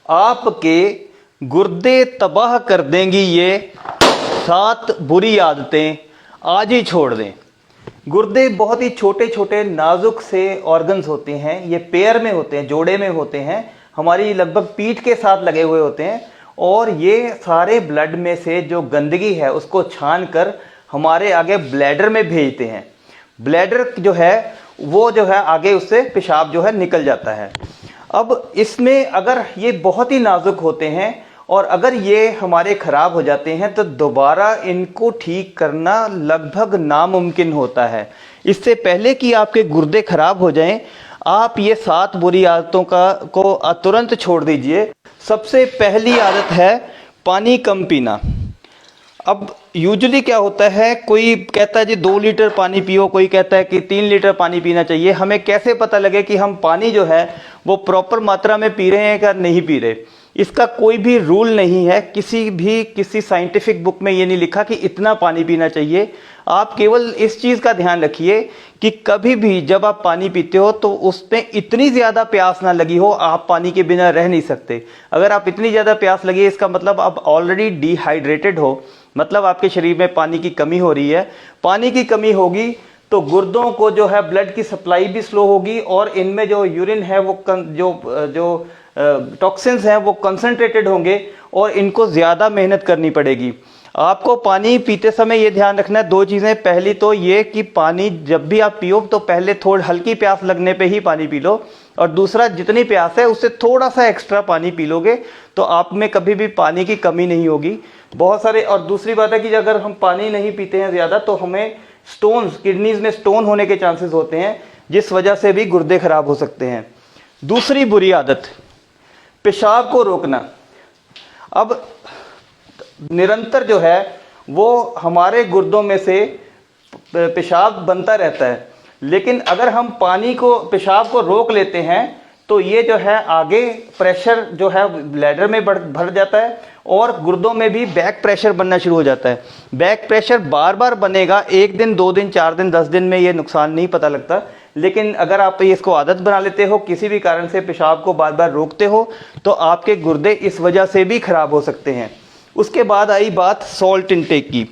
आपके गुर्दे तबाह कर देंगी ये 7 बुरी आदतें, आज ही छोड़ दें। गुर्दे बहुत ही छोटे छोटे नाजुक से ऑर्गन्स होते हैं, ये पेयर में होते हैं, जोड़े में होते हैं, हमारी लगभग पीठ के साथ लगे हुए होते हैं और ये सारे ब्लड में से जो गंदगी है उसको छान कर हमारे आगे ब्लैडर में भेजते हैं। ब्लैडर जो है वो जो है आगे उससे पेशाब जो है निकल जाता है। अब इसमें अगर ये बहुत ही नाजुक होते हैं और अगर ये हमारे ख़राब हो जाते हैं तो दोबारा इनको ठीक करना लगभग नामुमकिन होता है। इससे पहले कि आपके गुर्दे खराब हो जाएं, आप ये 7 बुरी आदतों को तुरंत छोड़ दीजिए। सबसे पहली आदत है पानी कम पीना। अब यूजुअली क्या होता है, कोई कहता है जी 2 लीटर पानी पियो, कोई कहता है कि 3 लीटर पानी पीना चाहिए। हमें कैसे पता लगे कि हम पानी जो है वो प्रॉपर मात्रा में पी रहे हैं या नहीं पी रहे? इसका कोई भी रूल नहीं है, किसी साइंटिफिक बुक में ये नहीं लिखा कि इतना पानी पीना चाहिए। आप केवल इस चीज़ का ध्यान रखिए कि कभी भी जब आप पानी पीते हो तो उसमें इतनी ज़्यादा प्यास ना लगी हो, आप पानी के बिना रह नहीं सकते। अगर आप इतनी ज़्यादा प्यास लगी है इसका मतलब आप ऑलरेडी डिहाइड्रेटेड हो, मतलब आपके शरीर में पानी की कमी हो रही है। पानी की कमी होगी तो गुर्दों को जो है ब्लड की सप्लाई भी स्लो होगी और इनमें जो यूरिन है वो जो टॉक्सिन्स हैं वो कंसंट्रेटेड होंगे और इनको ज़्यादा मेहनत करनी पड़ेगी। आपको पानी पीते समय ये ध्यान रखना है 2 चीज़ें। पहली तो ये कि पानी जब भी आप पियो तो पहले थोड़ी हल्की प्यास लगने पे ही पानी पी लो, और दूसरा जितनी प्यास है उससे थोड़ा सा एक्स्ट्रा पानी पी लोगे तो आप में कभी भी पानी की कमी नहीं होगी। बहुत सारे, और दूसरी बात है कि अगर हम पानी नहीं पीते हैं ज़्यादा तो हमें स्टोन्स, किडनीज में स्टोन होने के चांसेस होते हैं, जिस वजह से भी गुर्दे खराब हो सकते हैं। दूसरी बुरी आदत, पेशाब को रोकना। अब निरंतर जो है वो हमारे गुर्दों में से पेशाब बनता रहता है, लेकिन अगर हम पेशाब को रोक लेते हैं तो ये जो है आगे प्रेशर जो है ब्लैडर में भर जाता है और गुर्दों में भी बैक प्रेशर बनना शुरू हो जाता है। बैक प्रेशर बार बार बनेगा, 1 दिन 2 दिन 4 दिन 10 दिन में ये नुकसान नहीं पता लगता, लेकिन अगर आप इसको आदत बना लेते हो, किसी भी कारण से पेशाब को बार बार रोकते हो तो आपके गुर्दे इस वजह से भी खराब हो सकते हैं। उसके बाद आई बात सॉल्ट इंटेक की।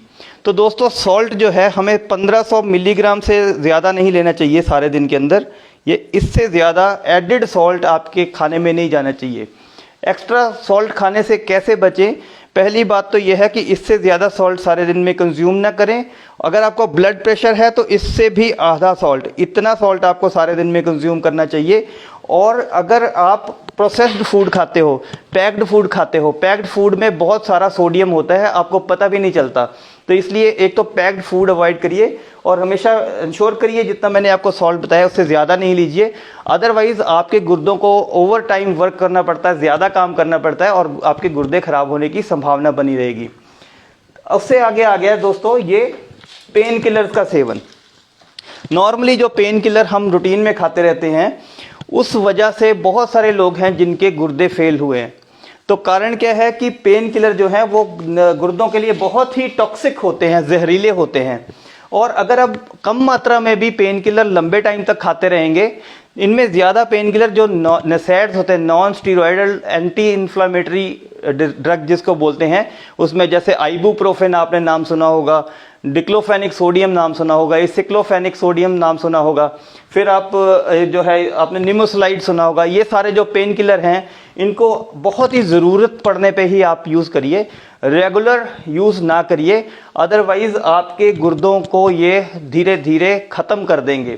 तो दोस्तों सॉल्ट जो है हमें 1500 मिलीग्राम से ज़्यादा नहीं लेना चाहिए सारे दिन के अंदर। ये इससे ज़्यादा एडिड सॉल्ट आपके खाने में नहीं जाना चाहिए। एक्स्ट्रा सॉल्ट खाने से कैसे बचें? पहली बात तो यह है कि इससे ज़्यादा सॉल्ट सारे दिन में कंज्यूम ना करें। अगर आपको ब्लड प्रेशर है तो इससे भी आधा सॉल्ट, इतना सॉल्ट आपको सारे दिन में कंज्यूम करना चाहिए। और अगर आप प्रोसेस्ड फूड खाते हो, पैक्ड फूड खाते हो, पैक्ड फूड में बहुत सारा सोडियम होता है, आपको पता भी नहीं चलता। तो इसलिए एक तो पैक्ड फूड अवॉइड करिए और हमेशा इंश्योर करिए जितना मैंने आपको सॉल्ट बताया उससे ज़्यादा नहीं लीजिए। अदरवाइज़ आपके गुर्दों को ओवर टाइम वर्क करना पड़ता है, ज़्यादा काम करना पड़ता है और आपके गुर्दे खराब होने की संभावना बनी रहेगी। उससे आगे आ गया दोस्तों ये पेन किलर्स का सेवन। नॉर्मली जो पेन किलर हम रूटीन में खाते रहते हैं उस वजह से बहुत सारे लोग हैं जिनके गुर्दे फेल हुए हैं। तो कारण क्या है कि पेन किलर जो हैं वो गुर्दों के लिए बहुत ही टॉक्सिक होते हैं, जहरीले होते हैं। और अगर आप कम मात्रा में भी पेन किलर लंबे टाइम तक खाते रहेंगे, इनमें ज़्यादा पेन किलर जो नसेड्स होते हैं, non steroidal anti inflammatory drug जिसको बोलते हैं, उसमें जैसे आइबुप्रोफेन आपने नाम सुना होगा, डिक्लोफेनिक सोडियम नाम सुना होगा, सिक्लोफेनिक सोडियम नाम सुना होगा, फिर आप जो है आपने निमोसलाइड सुना होगा। ये सारे जो पेन किलर हैं इनको बहुत ही ज़रूरत पड़ने पे ही आप यूज़ करिए, रेगुलर यूज़ ना करिए, अदरवाइज़ आपके गुर्दों को ये धीरे धीरे ख़त्म कर देंगे।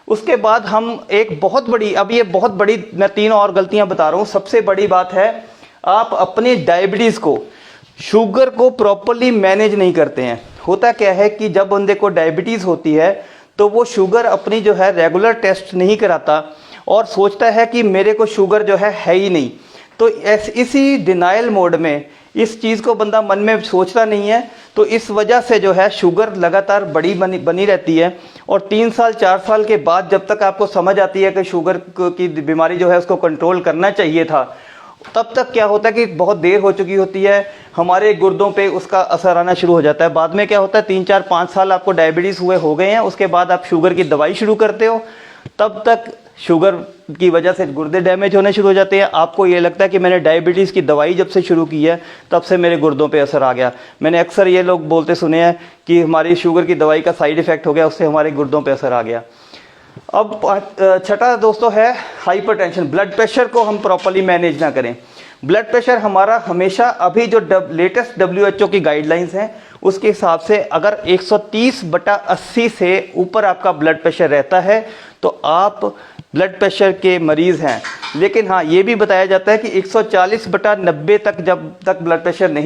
उसके बाद हम एक बहुत बड़ी, अब ये बहुत बड़ी, मैं 3 और गलतियां बता रहा हूँ। सबसे बड़ी बात है आप अपनी डायबिटीज़ को, शुगर को प्रॉपरली मैनेज नहीं करते हैं। होता क्या है कि जब बंदे को डायबिटीज़ होती है तो वो शुगर अपनी जो है रेगुलर टेस्ट नहीं कराता और सोचता है कि मेरे को शुगर जो है ही नहीं। तो इसी डिनाइल मोड में इस चीज़ को बंदा मन में सोचता नहीं है, तो इस वजह से जो है शुगर लगातार बनी रहती है। और 3 साल 4 साल के बाद जब तक आपको समझ आती है कि शुगर की बीमारी जो है उसको कंट्रोल करना चाहिए था, तब तक क्या होता है कि बहुत देर हो चुकी होती है, हमारे गुर्दों पे उसका असर आना शुरू हो जाता है। बाद में क्या होता है 3 4 5 साल आपको डायबिटीज़ हो गए हैं, उसके बाद आप शुगर की दवाई शुरू करते हो, तब तक शुगर की वजह से गुर्दे डैमेज होने शुरू हो जाते हैं। आपको ये लगता है कि मैंने डायबिटीज़ की दवाई जब से शुरू की है तब से मेरे गुर्दों पे असर आ गया। मैंने अक्सर ये लोग बोलते सुने हैं कि हमारी शुगर की दवाई का साइड इफ़ेक्ट हो गया, उससे हमारे गुर्दों पे असर आ गया। अब छठा दोस्तों है हाइपरटेंशन। ब्लड प्रेशर को हम प्रॉपर्ली मैनेज ना करें। ब्लड प्रेशर हमारा हमेशा, अभी जो लेटेस्ट WHO की गाइडलाइंस हैं उसके हिसाब से अगर 130/80 से ऊपर आपका ब्लड प्रेशर रहता है तो आप ब्लड प्रेशर के मरीज़ हैं। लेकिन हाँ, ये भी बताया जाता है कि 140/90 तक जब तक ब्लड प्रेशर नहीं